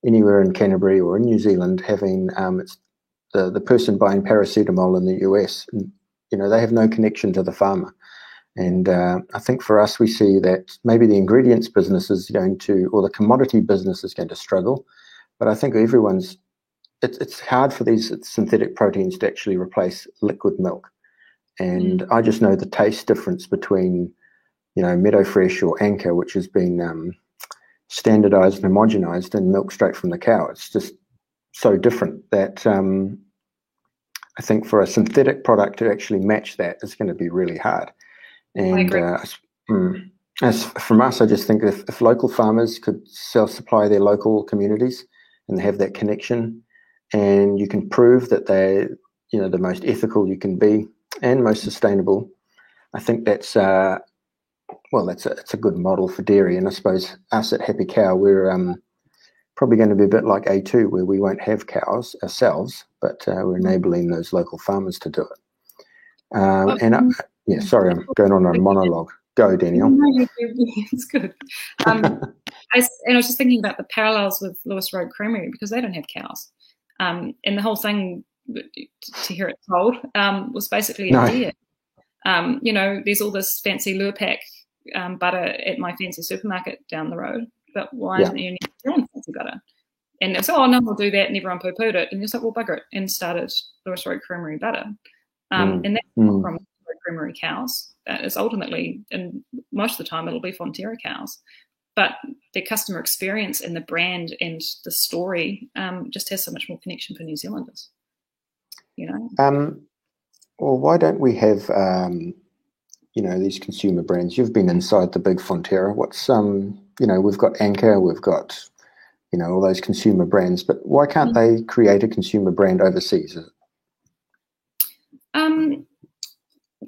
anywhere in Canterbury or in New Zealand having the person buying paracetamol in the US. You know, they have no connection to the farmer. And I think for us, we see that maybe the ingredients business is going to, or the commodity business is going to struggle. But I think it's hard for these synthetic proteins to actually replace liquid milk. And I just know the taste difference between, you know, Meadow Fresh or Anchor, which has been standardized and homogenized, and milk straight from the cow. It's just so different that I think for a synthetic product to actually match that is going to be really hard. And as from us, I just think if local farmers could supply their local communities and have that connection, and you can prove that they're, you know, the most ethical you can be and most sustainable, I think that's it's a good model for dairy. And I suppose us at Happy Cow, we're probably going to be a bit like A2, where we won't have cows ourselves, but we're enabling those local farmers to do it. Sorry, I'm going on a monologue. Go, Danielle. No, it's good. I was just thinking about the parallels with Lewis Road Creamery, because they don't have cows. And the whole thing, to hear it told, was basically a deer. You know, there's all this fancy Lurpak butter at my fancy supermarket down the road, but why isn't there any fancy butter? And it's, oh no, we'll do that, and everyone poo-pooed it, and it's like, well, bugger it, and started Lewis Road Creamery butter. And that's from Lewis Road Creamery cows. That is ultimately, and most of the time, it'll be Fonterra cows. But the customer experience and the brand and the story just has so much more connection for New Zealanders. You know. Well, why don't we have, you know, these consumer brands? You've been inside the big Fonterra. What's, you know, we've got Anchor, we've got, you know, all those consumer brands, but why can't they create a consumer brand overseas?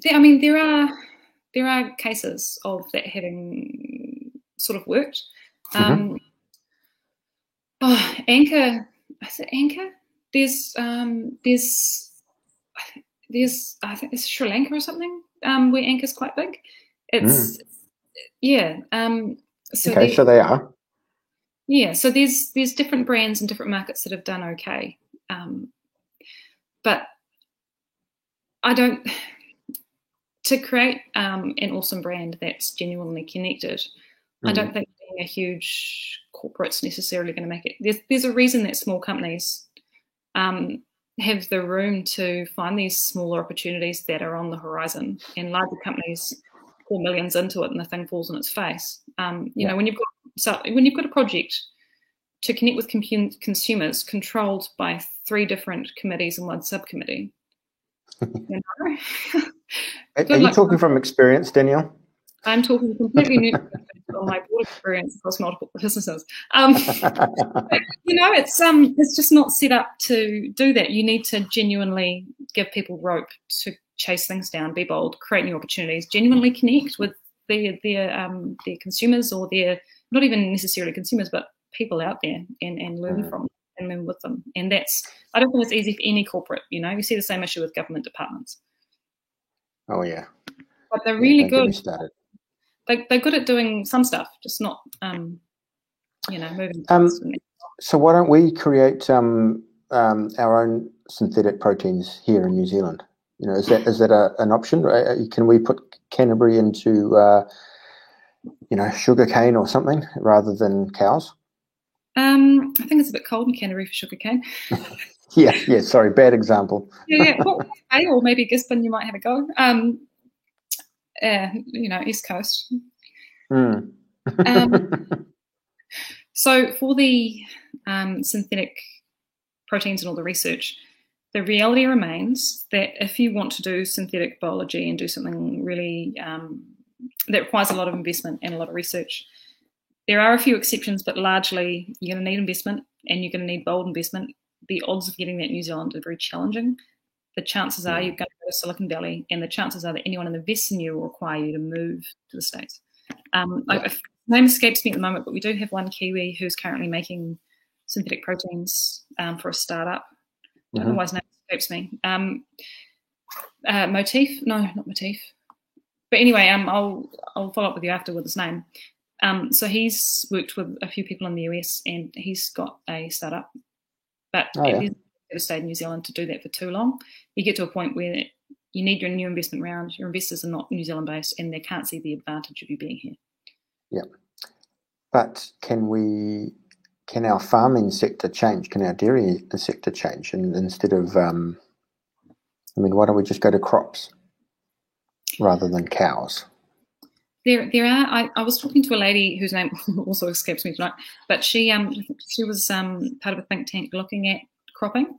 I mean, there are cases of that having sort of worked. Anchor is it Anchor? I think it's Sri Lanka or something, where Anchor's quite big. It's yeah. So okay, so they are. Yeah, so there's different brands in different markets that have done okay, but I don't. To create an awesome brand that's genuinely connected, I don't think being a huge corporate's necessarily going to make it. There's a reason that small companies have the room to find these smaller opportunities that are on the horizon, and larger companies pour millions into it and the thing falls on its face. You know, when you've got a project to connect with consumers controlled by 3 different committees and 1 subcommittee. You know? Are you talking from experience, Danielle? I'm talking completely new on my broad experience across multiple businesses. You know, it's just not set up to do that. You need to genuinely give people rope to chase things down, be bold, create new opportunities, genuinely connect with their consumers, or their, not even necessarily consumers, but people out there, and learn from them and learn with them. And I don't think it's easy for any corporate. You know, you see the same issue with government departments. Oh yeah, but they're really good. They're good at doing some stuff, just not you know, moving. So why don't we create our own synthetic proteins here in New Zealand? You know, is that an option? Right? Can we put Canterbury into you know, sugar cane or something rather than cows? I think it's a bit cold in Canterbury for sugar cane. yeah. Sorry, bad example. yeah. Well, or maybe Gisborne, you might have a go. You know, East Coast. So for the synthetic proteins and all the research, the reality remains that if you want to do synthetic biology and do something really that requires a lot of investment and a lot of research, there are a few exceptions, but largely you're going to need investment, and you're going to need bold investment. The odds of getting that in New Zealand are very challenging. The chances are you're going to go to Silicon Valley, and the chances are that anyone that invests in you will require you to move to the States. Name escapes me at the moment, but we do have one Kiwi who's currently making synthetic proteins for a startup. I don't know why his name escapes me. Motif? No, not Motif. But anyway, I'll follow up with you after with his name. So he's worked with a few people in the US, and he's got a startup. But it isn't to stay in New Zealand to do that for too long. You get to a point where you need your new investment round. Your investors are not New Zealand based, and they can't see the advantage of you being here. Yeah, but can our farming sector change? Can our dairy sector change? And instead of, why don't we just go to crops rather than cows? There are. I was talking to a lady whose name also escapes me tonight, but she was part of a think tank looking at cropping.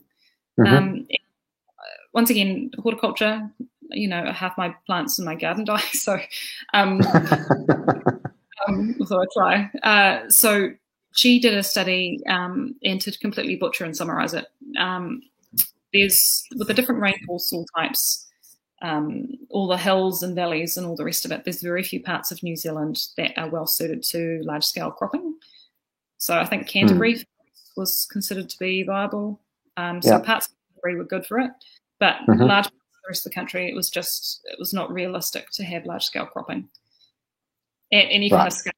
Once again, horticulture. You know, half my plants in my garden die, so so I try. So she did a study, and to completely butcher and summarise it, there's, with the different rainfall soil types, all the hills and valleys and all the rest of it, there's very few parts of New Zealand that are well suited to large-scale cropping. So I think Canterbury was considered to be viable. So parts of Canterbury were good for it, but large parts of the rest of the country, it was not realistic to have large-scale cropping at any kind of scale.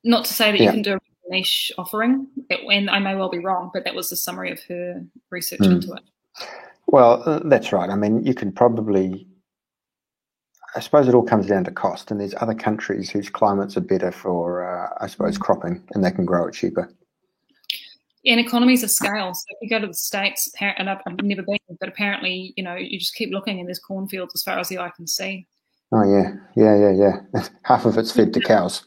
Not to say that you can do a niche offering, and I may well be wrong, but that was the summary of her research into it. Well, that's right. I mean, you can probably, I suppose it all comes down to cost, and there's other countries whose climates are better for, I suppose, cropping, and they can grow it cheaper. And economies of scale. So if you go to the States, and I've never been, but apparently, you know, you just keep looking and there's cornfields as far as the eye can see. Oh, yeah. Half of it's fed to cows.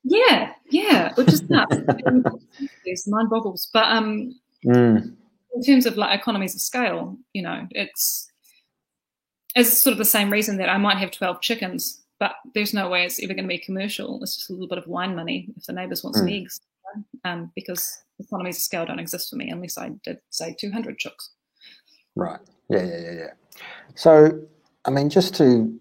Yeah, which is nuts. Mind boggles. But in terms of like economies of scale, you know, it's sort of the same reason that I might have 12 chickens, but there's no way it's ever going to be commercial. It's just a little bit of wine money if the neighbours want some eggs, you know? Because economies of scale don't exist for me unless I did, say, 200 chooks. Right. Yeah. So, I mean, just to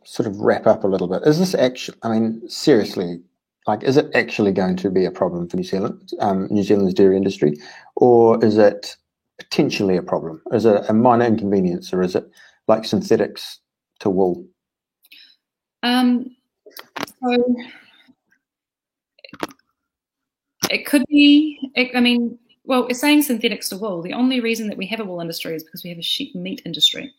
sort of wrap up a little bit, is this actually, I mean, seriously, Like, is it actually going to be a problem for New Zealand, New Zealand's dairy industry, or is it potentially a problem? Is it a minor inconvenience, or is it like synthetics to wool? So it could be. Well, it's saying synthetics to wool. The only reason that we have a wool industry is because we have a sheep meat industry.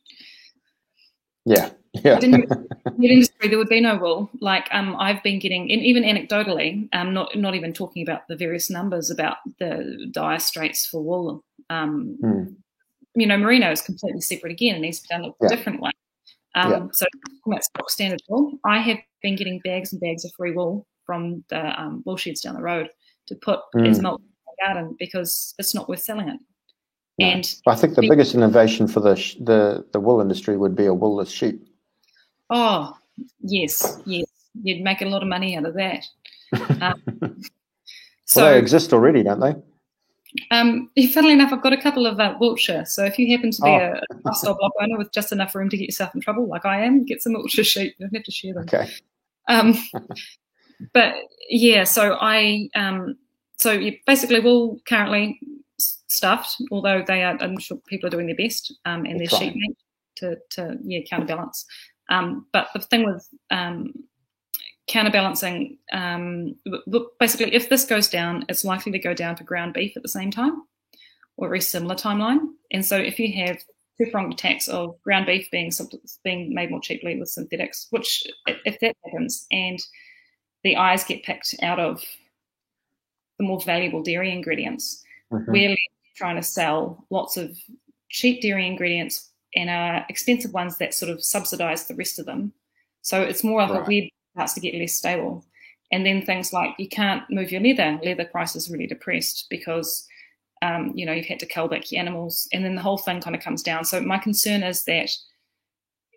Yeah. In the meat industry, there would be no wool. Like I've been getting, and even anecdotally, not even talking about the various numbers about the dire straits for wool. Merino is completely separate again, and needs to be done a different way. So that's stock standard wool. I have been getting bags and bags of free wool from the wool sheds down the road to put as milk in my garden because it's not worth selling it. No. And I think the biggest innovation for the wool industry would be a woolless sheep. Oh, yes, you'd make a lot of money out of that. So they exist already, don't they? Funnily enough, I've got a couple of Wiltshire. So if you happen to be a lifestyle block owner with just enough room to get yourself in trouble, like I am, get some Wiltshire sheep. You don't have to share them. Okay. But yeah, so basically wool currently stuffed, although I'm sure people are doing their best, and there's sheep meat to counterbalance. But the thing with counterbalancing, basically, if this goes down, it's likely to go down for ground beef at the same time, or a very similar timeline. And so if you have two-pronged attacks of ground beef being made more cheaply with synthetics, which if that happens, and the eyes get picked out of the more valuable dairy ingredients, we're trying to sell lots of cheap dairy ingredients and expensive ones that sort of subsidize the rest of them. So it's more of a web starts to get less stable. And then things like you can't move your leather price is really depressed because you've had to cull back your animals, and then the whole thing kind of comes down. So my concern is that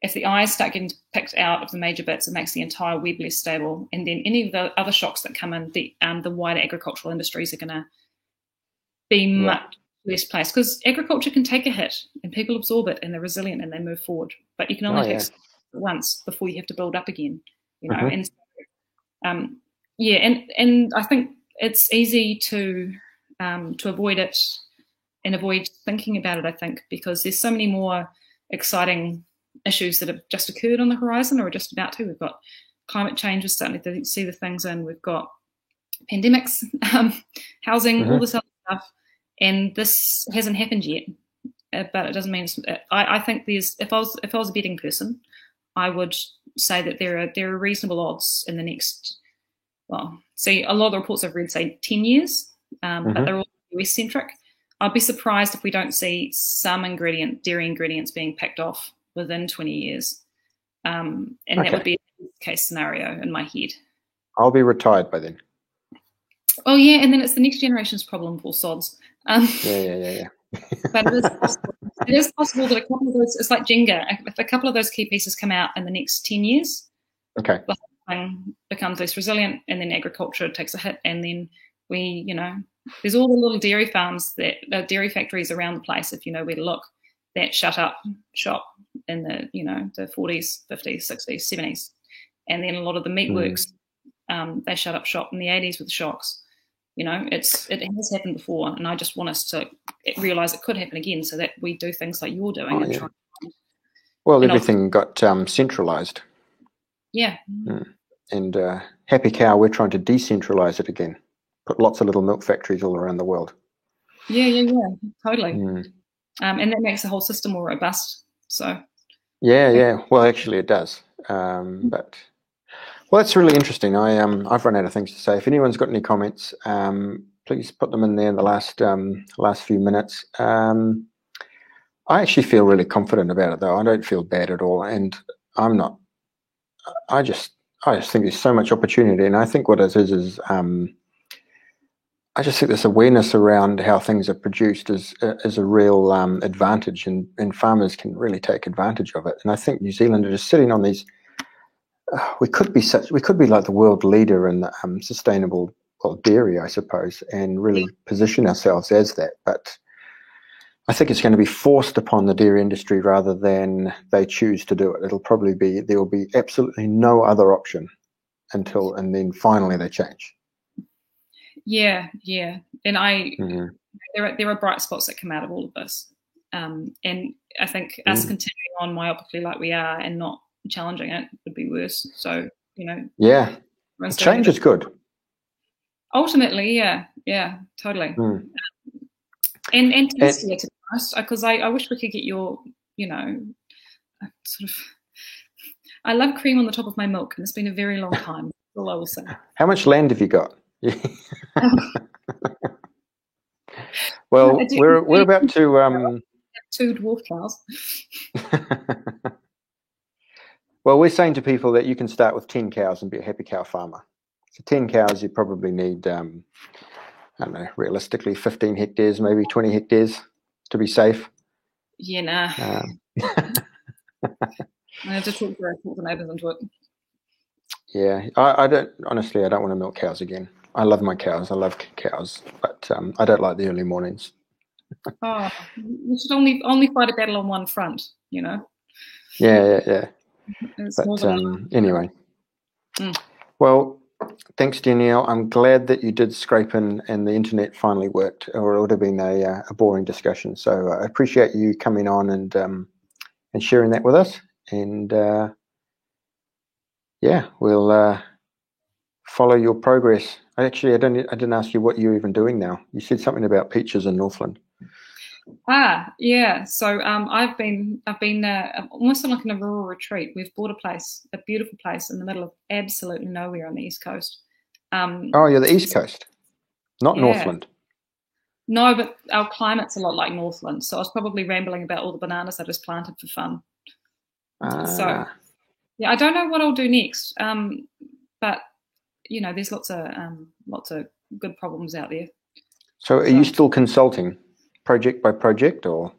if the eyes start getting picked out of the major bits, it makes the entire web less stable. And then any of the other shocks that come in, the wider agricultural industries are going to be much less placed, because agriculture can take a hit and people absorb it and they're resilient and they move forward. But you can only take it once before you have to build up again, And so, and I think it's easy to avoid it and avoid thinking about it, I think, because there's so many more exciting issues that have just occurred on the horizon or are just about to. We've got climate change, we're starting to see the things in. We've got pandemics, housing, all this other stuff, and this hasn't happened yet. But it doesn't mean I think there's. If I was a betting person, I would say that there are reasonable odds in the next. Well, see, a lot of the reports I've read say 10 years, but they're all US centric. I'd be surprised if we don't see some dairy ingredients being picked off within 20 years. And that would be a case scenario in my head. I'll be retired by then. Oh, yeah, and then it's the next generation's problem for sods. Yeah. But it is possible that a couple of those, it's like Jenga, if a couple of those key pieces come out in the next 10 years, the whole thing becomes less resilient, and then agriculture takes a hit, and then there's all the little dairy farms, dairy factories around the place, if you know where to look, that shut up shop in the 40s, 50s, 60s, 70s. And then a lot of the meat works, they shut up shop in the 80s with the shocks. It has happened before, and I just want us to realise it could happen again, so that we do things like you're doing. Everything got centralised. Yeah. And Happy Cow, we're trying to decentralise it again. Put lots of little milk factories all around the world. Yeah, totally. And that makes the whole system more robust. So. Yeah. Well, actually, it does. Well, that's really interesting. I've run out of things to say. If anyone's got any comments, please put them in there in the last few minutes. I actually feel really confident about it, though. I don't feel bad at all, and I'm not. I just think there's so much opportunity, and I think what it is I just think this awareness around how things are produced is a real advantage, and farmers can really take advantage of it. And I think New Zealand are just sitting on these. We could be like the world leader in sustainable dairy, I suppose, and really position ourselves as that. But I think it's going to be forced upon the dairy industry rather than they choose to do it. There will be absolutely no other option and then finally they change. Yeah. And there are bright spots that come out of all of this. And I think us continuing on myopically like we are and not challenging it would be worse. So, Yeah. Change is good. Ultimately, yeah, totally. And tastier, to be honest, because I wish we could get your, sort of. I love cream on the top of my milk, and it's been a very long time. That's all I will say. How much land have you got? Well, we're about to 2 dwarf cows. Well, we're saying to people that you can start with 10 cows and be a happy cow farmer. So 10 cows, you probably need, I don't know, realistically 15 hectares, maybe 20 hectares to be safe. Yeah, nah. I have to talk to neighbours into it. Yeah, I don't want to milk cows again. I love my cows. I love cows, but I don't like the early mornings. Oh, you should only fight a battle on one front, Yeah. But anyway. Well, thanks, Danielle. I'm glad that you did scrape in and the internet finally worked, or it would have been a boring discussion. So I appreciate you coming on and sharing that with us. And we'll follow your progress. I didn't ask you what you're even doing now. You said something about peaches in Northland. Yeah. So I've been almost like in a rural retreat. We've bought a beautiful place in the middle of absolutely nowhere on the East Coast. You're the East Coast, not Northland. No, but our climate's a lot like Northland. So I was probably rambling about all the bananas I just planted for fun. So yeah, I don't know what I'll do next. But there's lots of good problems out there. So are you still consulting? Project by project, or?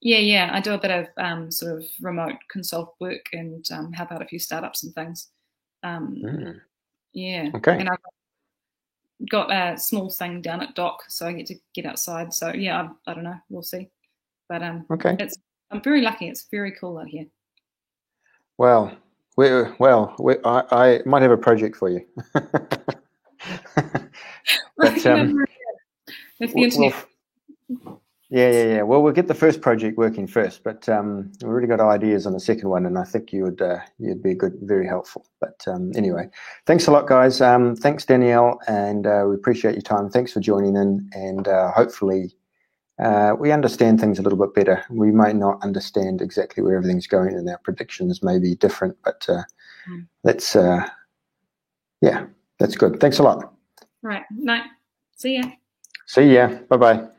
Yeah. I do a bit of sort of remote consult work and help out a few startups and things. Yeah. Okay. And I've got a small thing down at Dock, so I get to get outside. So yeah, I don't know. We'll see. But okay. I'm very lucky. It's very cool out here. Well, I might have a project for you. But Yeah. Well, we'll get the first project working first, but we've already got ideas on the second one, and I think you'd be very helpful. But anyway, thanks a lot, guys. Thanks, Danielle, and we appreciate your time. Thanks for joining in, and hopefully we understand things a little bit better. We might not understand exactly where everything's going, and our predictions may be different, but that's good. Thanks a lot. Right. Night. See ya. See ya. Bye-bye.